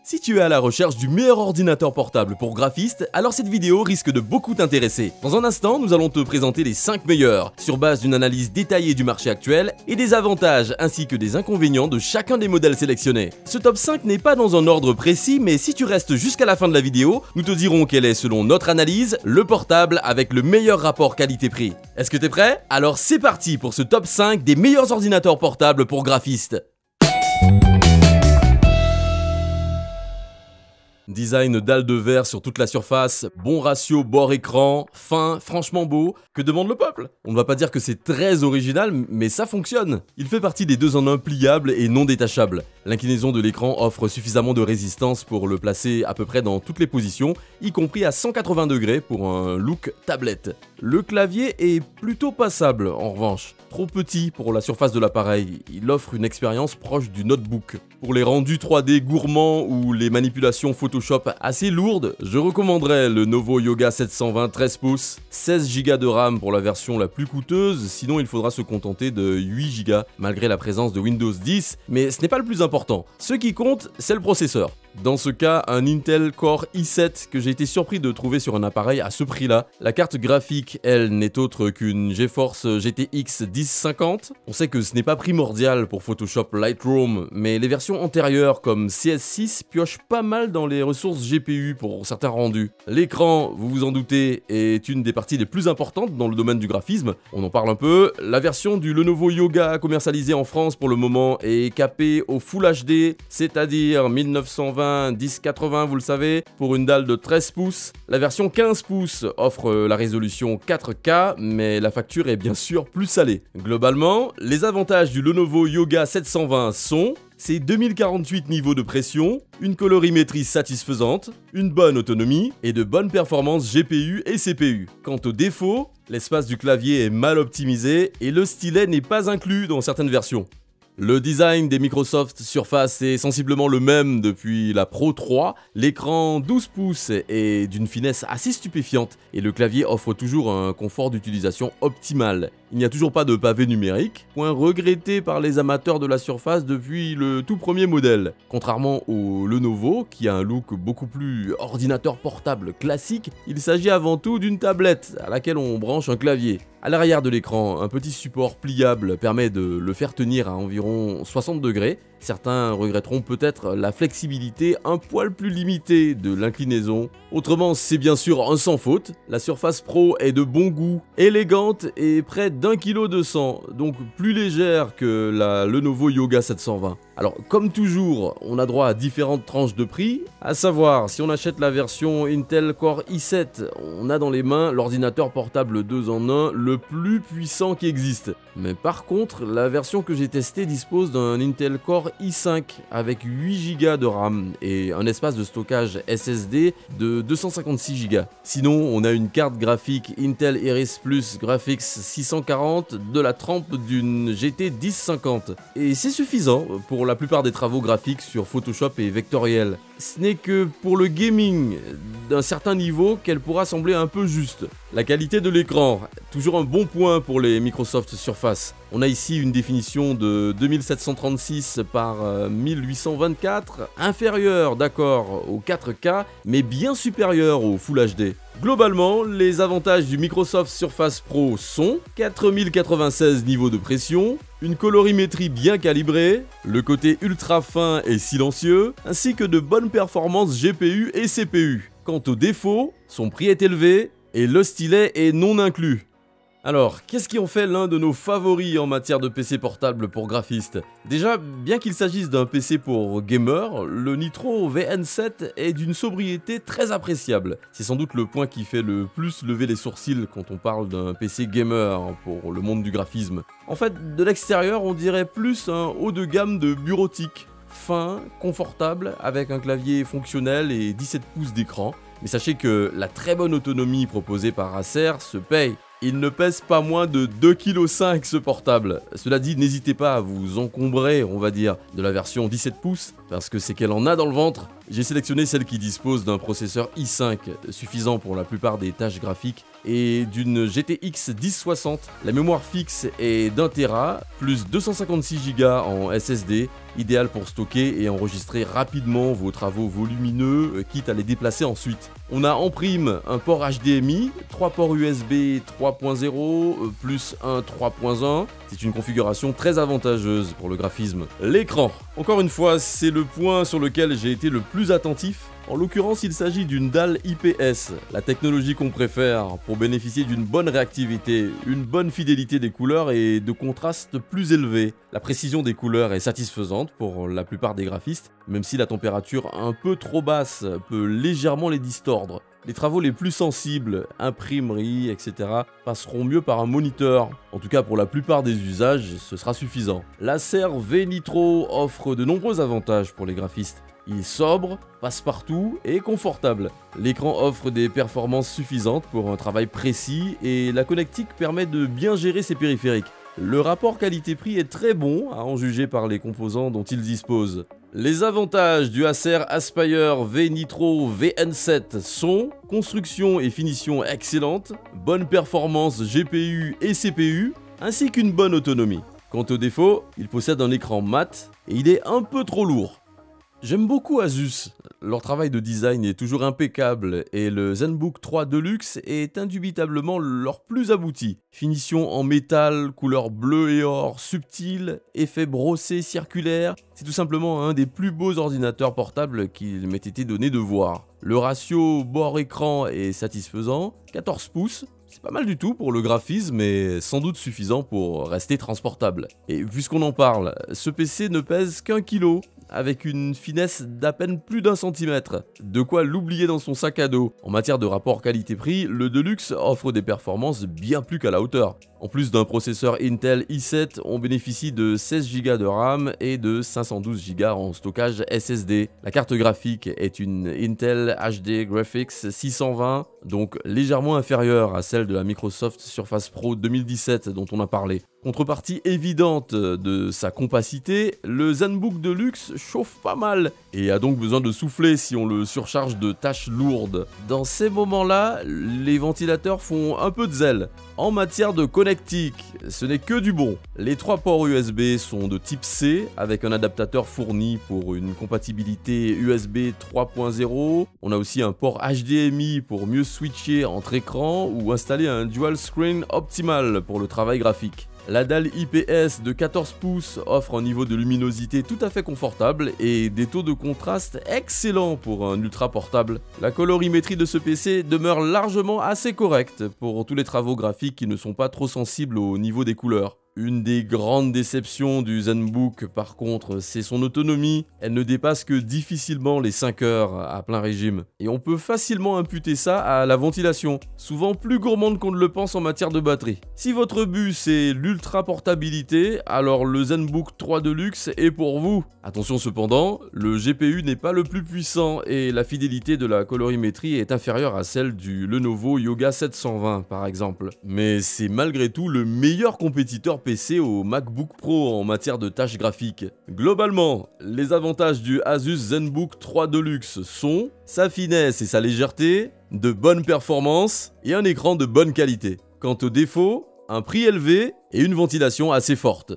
Si tu es à la recherche du meilleur ordinateur portable pour graphiste, alors cette vidéo risque de beaucoup t'intéresser. Dans un instant, nous allons te présenter les 5 meilleurs, sur base d'une analyse détaillée du marché actuel et des avantages ainsi que des inconvénients de chacun des modèles sélectionnés. Ce top 5 n'est pas dans un ordre précis, mais si tu restes jusqu'à la fin de la vidéo, nous te dirons quel est, selon notre analyse, le portable avec le meilleur rapport qualité-prix. Est-ce que t'es prêt? Alors c'est parti pour ce top 5 des meilleurs ordinateurs portables pour graphistes. Design dalle de verre sur toute la surface, bon ratio bord-écran, fin, franchement beau. Que demande le peuple? On ne va pas dire que c'est très original, mais ça fonctionne. Il fait partie des 2 en 1 pliables et non détachables. L'inclinaison de l'écran offre suffisamment de résistance pour le placer à peu près dans toutes les positions, y compris à 180 degrés pour un look tablette. Le clavier est plutôt passable en revanche. Trop petit pour la surface de l'appareil, il offre une expérience proche du notebook. Pour les rendus 3D gourmands ou les manipulations Photoshop assez lourdes, je recommanderais le Lenovo Yoga 720 13 pouces, 16 Go de RAM pour la version la plus coûteuse, sinon il faudra se contenter de 8 Go malgré la présence de Windows 10, mais ce n'est pas le plus important. Ce qui compte, c'est le processeur. Dans ce cas, un Intel Core i7 que j'ai été surpris de trouver sur un appareil à ce prix-là. La carte graphique, elle, n'est autre qu'une GeForce GTX 1050. On sait que ce n'est pas primordial pour Photoshop Lightroom, mais les versions antérieures comme CS6 piochent pas mal dans les ressources GPU pour certains rendus. L'écran, vous vous en doutez, est une des parties les plus importantes dans le domaine du graphisme. On en parle un peu. La version du Lenovo Yoga commercialisée en France pour le moment est capée au Full HD, c'est-à-dire 1920 1080, vous le savez, pour une dalle de 13 pouces. La version 15 pouces offre la résolution 4K, mais la facture est bien sûr plus salée. Globalement, les avantages du Lenovo Yoga 720 sont ses 2048 niveaux de pression, une colorimétrie satisfaisante, une bonne autonomie et de bonnes performances GPU et CPU. Quant aux défauts, l'espace du clavier est mal optimisé et le stylet n'est pas inclus dans certaines versions. Le design des Microsoft Surface est sensiblement le même depuis la Pro 3, l'écran 12 pouces est d'une finesse assez stupéfiante et le clavier offre toujours un confort d'utilisation optimal. Il n'y a toujours pas de pavé numérique, point regretté par les amateurs de la Surface depuis le tout premier modèle. Contrairement au Lenovo, qui a un look beaucoup plus ordinateur portable classique, il s'agit avant tout d'une tablette à laquelle on branche un clavier. À l'arrière de l'écran, un petit support pliable permet de le faire tenir à environ 60 degrés. Certains regretteront peut-être la flexibilité un poil plus limitée de l'inclinaison. Autrement, c'est bien sûr un sans faute. La Surface Pro est de bon goût, élégante et près d'1,2 kg, donc plus légère que la Lenovo Yoga 720. Alors, comme toujours, on a droit à différentes tranches de prix, à savoir, si on achète la version Intel Core i7, on a dans les mains l'ordinateur portable 2 en 1 le plus puissant qui existe. Mais par contre, la version que j'ai testée dispose d'un Intel Core i5 avec 8 Go de RAM et un espace de stockage SSD de 256 Go. Sinon, on a une carte graphique Intel Iris Plus Graphics 640 de la trempe d'une GT 1050. Et c'est suffisant pour la plupart des travaux graphiques sur Photoshop et vectoriel. Ce n'est que pour le gaming d'un certain niveau qu'elle pourra sembler un peu juste. La qualité de l'écran, toujours un bon point pour les Microsoft Surface. On a ici une définition de 2736 par 1824, inférieure d'accord au 4K, mais bien supérieure au Full HD. Globalement, les avantages du Microsoft Surface Pro sont 4096 niveaux de pression, une colorimétrie bien calibrée, le côté ultra fin et silencieux, ainsi que de bonnes performances GPU et CPU. Quant aux défauts, son prix est élevé et le stylet est non inclus. Alors, qu'est-ce qui en fait l'un de nos favoris en matière de PC portable pour graphistes? Déjà, bien qu'il s'agisse d'un PC pour gamer, le Nitro VN7 est d'une sobriété très appréciable. C'est sans doute le point qui fait le plus lever les sourcils quand on parle d'un PC gamer pour le monde du graphisme. En fait, de l'extérieur, on dirait plus un haut de gamme de bureautique. Fin, confortable, avec un clavier fonctionnel et 17 pouces d'écran. Mais sachez que la très bonne autonomie proposée par Acer se paye. Il ne pèse pas moins de 2,5 kg ce portable. Cela dit, n'hésitez pas à vous encombrer, on va dire, de la version 17 pouces, parce que c'est qu'elle en a dans le ventre. J'ai sélectionné celle qui dispose d'un processeur i5 suffisant pour la plupart des tâches graphiques et d'une GTX 1060. La mémoire fixe est d'1 Tera plus 256 Go en SSD, idéal pour stocker et enregistrer rapidement vos travaux volumineux, quitte à les déplacer ensuite. On a en prime un port HDMI, 3 ports USB 3.0 plus un 3.1. C'est une configuration très avantageuse pour le graphisme. L'écran, encore une fois, c'est le point sur lequel j'ai été le plus attentif. En l'occurrence, il s'agit d'une dalle IPS, la technologie qu'on préfère pour bénéficier d'une bonne réactivité, une bonne fidélité des couleurs et de contrastes plus élevés. La précision des couleurs est satisfaisante pour la plupart des graphistes, même si la température un peu trop basse peut légèrement les distordre. Les travaux les plus sensibles, imprimerie, etc. passeront mieux par un moniteur. En tout cas, pour la plupart des usages, ce sera suffisant. L'Acer V-Nitro offre de nombreux avantages pour les graphistes. Il est sobre, passe-partout et confortable. L'écran offre des performances suffisantes pour un travail précis et la connectique permet de bien gérer ses périphériques. Le rapport qualité-prix est très bon, à en juger par les composants dont il dispose. Les avantages du Acer Aspire V-Nitro VN7 sont construction et finition excellentes, bonne performance GPU et CPU, ainsi qu'une bonne autonomie. Quant aux défauts, il possède un écran mat et il est un peu trop lourd. J'aime beaucoup Asus, leur travail de design est toujours impeccable et le ZenBook 3 Deluxe est indubitablement leur plus abouti. Finition en métal, couleur bleu et or, subtile, effet brossé circulaire, c'est tout simplement un des plus beaux ordinateurs portables qu'il m'ait été donné de voir. Le ratio bord-écran est satisfaisant, 14 pouces, c'est pas mal du tout pour le graphisme et sans doute suffisant pour rester transportable. Et puisqu'on en parle, ce PC ne pèse qu'1 kg, avec une finesse d'à peine plus d'1 centimètre. De quoi l'oublier dans son sac à dos. En matière de rapport qualité-prix, le Deluxe offre des performances bien plus qu'à la hauteur. En plus d'un processeur Intel i7, on bénéficie de 16 Go de RAM et de 512 Go en stockage SSD. La carte graphique est une Intel HD Graphics 620, donc légèrement inférieure à celle de la Microsoft Surface Pro 2017 dont on a parlé. Contrepartie évidente de sa compacité, le ZenBook Deluxe chauffe pas mal et a donc besoin de souffler si on le surcharge de tâches lourdes. Dans ces moments-là, les ventilateurs font un peu de zèle. En matière de connectique, ce n'est que du bon. Les 3 ports USB sont de type C avec un adaptateur fourni pour une compatibilité USB 3.0. On a aussi un port HDMI pour mieux switcher entre écrans ou installer un dual screen optimal pour le travail graphique. La dalle IPS de 14 pouces offre un niveau de luminosité tout à fait confortable et des taux de contraste excellents pour un ultra portable. La colorimétrie de ce PC demeure largement assez correcte pour tous les travaux graphiques qui ne sont pas trop sensibles au niveau des couleurs. Une des grandes déceptions du ZenBook par contre, c'est son autonomie. Elle ne dépasse que difficilement les 5 heures à plein régime. Et on peut facilement imputer ça à la ventilation, souvent plus gourmande qu'on ne le pense en matière de batterie. Si votre but c'est l'ultra portabilité, alors le ZenBook 3 Deluxe est pour vous. Attention cependant, le GPU n'est pas le plus puissant et la fidélité de la colorimétrie est inférieure à celle du Lenovo Yoga 720 par exemple. Mais c'est malgré tout le meilleur compétiteur PC au MacBook Pro en matière de tâches graphiques. Globalement, les avantages du Asus ZenBook 3 Deluxe sont sa finesse et sa légèreté, de bonnes performances et un écran de bonne qualité. Quant aux défauts, un prix élevé et une ventilation assez forte.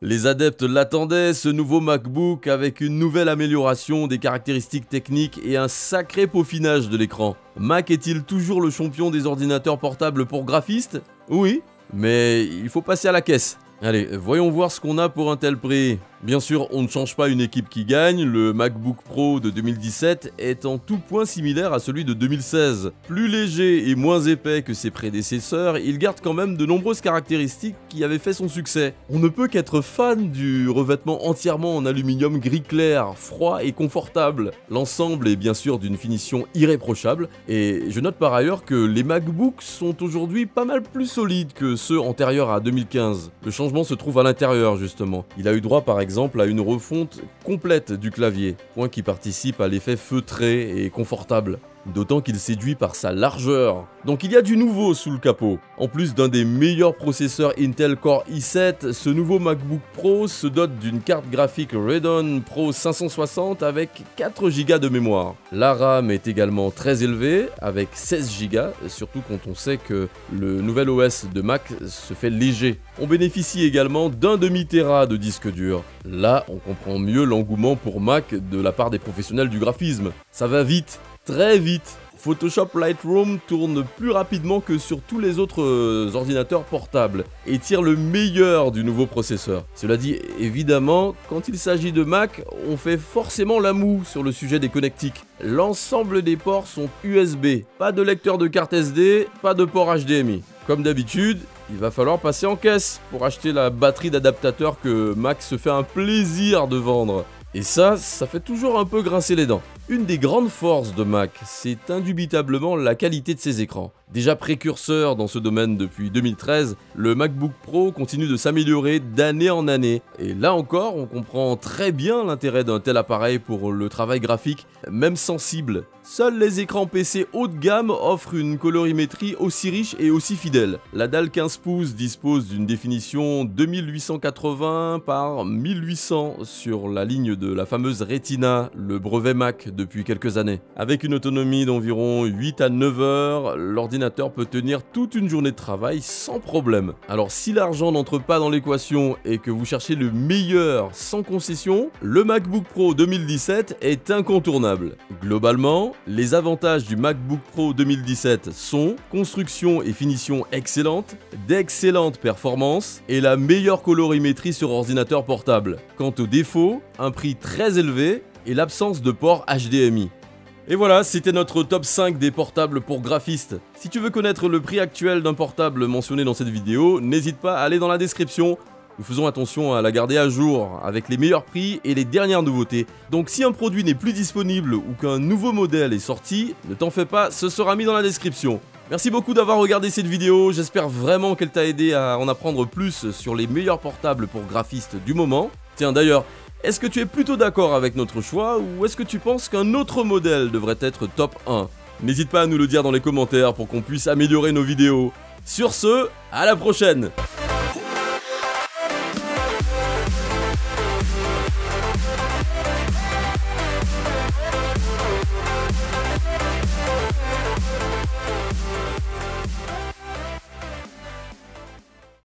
Les adeptes l'attendaient, ce nouveau MacBook avec une nouvelle amélioration des caractéristiques techniques et un sacré peaufinage de l'écran. Mac est-il toujours le champion des ordinateurs portables pour graphistes? Oui, mais il faut passer à la caisse. Allez, voyons voir ce qu'on a pour un tel prix. Bien sûr, on ne change pas une équipe qui gagne, le MacBook Pro de 2017 est en tout point similaire à celui de 2016. Plus léger et moins épais que ses prédécesseurs, il garde quand même de nombreuses caractéristiques qui avaient fait son succès. On ne peut qu'être fan du revêtement entièrement en aluminium gris clair, froid et confortable. L'ensemble est bien sûr d'une finition irréprochable, et je note par ailleurs que les MacBooks sont aujourd'hui pas mal plus solides que ceux antérieurs à 2015. Le changement se trouve à l'intérieur justement. Il a eu droit par exemple à une refonte complète du clavier, point qui participe à l'effet feutré et confortable. d'autant qu'il séduit par sa largeur. Donc il y a du nouveau sous le capot. En plus d'un des meilleurs processeurs Intel Core i7, ce nouveau MacBook Pro se dote d'une carte graphique Radeon Pro 560 avec 4 Go de mémoire. La RAM est également très élevée avec 16 Go, surtout quand on sait que le nouvel OS de Mac se fait léger. On bénéficie également d'un demi-téra de disque dur. Là, on comprend mieux l'engouement pour Mac de la part des professionnels du graphisme. Ça va vite, très vite. Photoshop Lightroom tourne plus rapidement que sur tous les autres ordinateurs portables et tire le meilleur du nouveau processeur. Cela dit, évidemment, quand il s'agit de Mac, on fait forcément la moue sur le sujet des connectiques. L'ensemble des ports sont USB, pas de lecteur de carte SD, pas de port HDMI. Comme d'habitude, il va falloir passer en caisse pour acheter la batterie d'adaptateur que Mac se fait un plaisir de vendre. Et ça fait toujours un peu grincer les dents. Une des grandes forces de Mac, c'est indubitablement la qualité de ses écrans. Déjà précurseur dans ce domaine depuis 2013, le MacBook Pro continue de s'améliorer d'année en année. Et là encore, on comprend très bien l'intérêt d'un tel appareil pour le travail graphique, même sensible. Seuls les écrans PC haut de gamme offrent une colorimétrie aussi riche et aussi fidèle. La dalle 15 pouces dispose d'une définition 2880 par 1800 sur la ligne de la fameuse Retina, le brevet Mac depuis quelques années. Avec une autonomie d'environ 8 à 9 heures, l'ordinateur peut tenir toute une journée de travail sans problème. Alors si l'argent n'entre pas dans l'équation et que vous cherchez le meilleur sans concession, le MacBook Pro 2017 est incontournable. Globalement, les avantages du MacBook Pro 2017 sont construction et finition excellentes, d'excellentes performances et la meilleure colorimétrie sur ordinateur portable. Quant aux défauts, un prix très élevé et l'absence de port HDMI. Et voilà, c'était notre top 5 des portables pour graphistes. Si tu veux connaître le prix actuel d'un portable mentionné dans cette vidéo, n'hésite pas à aller dans la description. Nous faisons attention à la garder à jour avec les meilleurs prix et les dernières nouveautés. Donc si un produit n'est plus disponible ou qu'un nouveau modèle est sorti, ne t'en fais pas, ce sera mis dans la description. Merci beaucoup d'avoir regardé cette vidéo, j'espère vraiment qu'elle t'a aidé à en apprendre plus sur les meilleurs portables pour graphistes du moment. Tiens d'ailleurs, est-ce que tu es plutôt d'accord avec notre choix ou est-ce que tu penses qu'un autre modèle devrait être top 1 ? N'hésite pas à nous le dire dans les commentaires pour qu'on puisse améliorer nos vidéos. Sur ce, à la prochaine !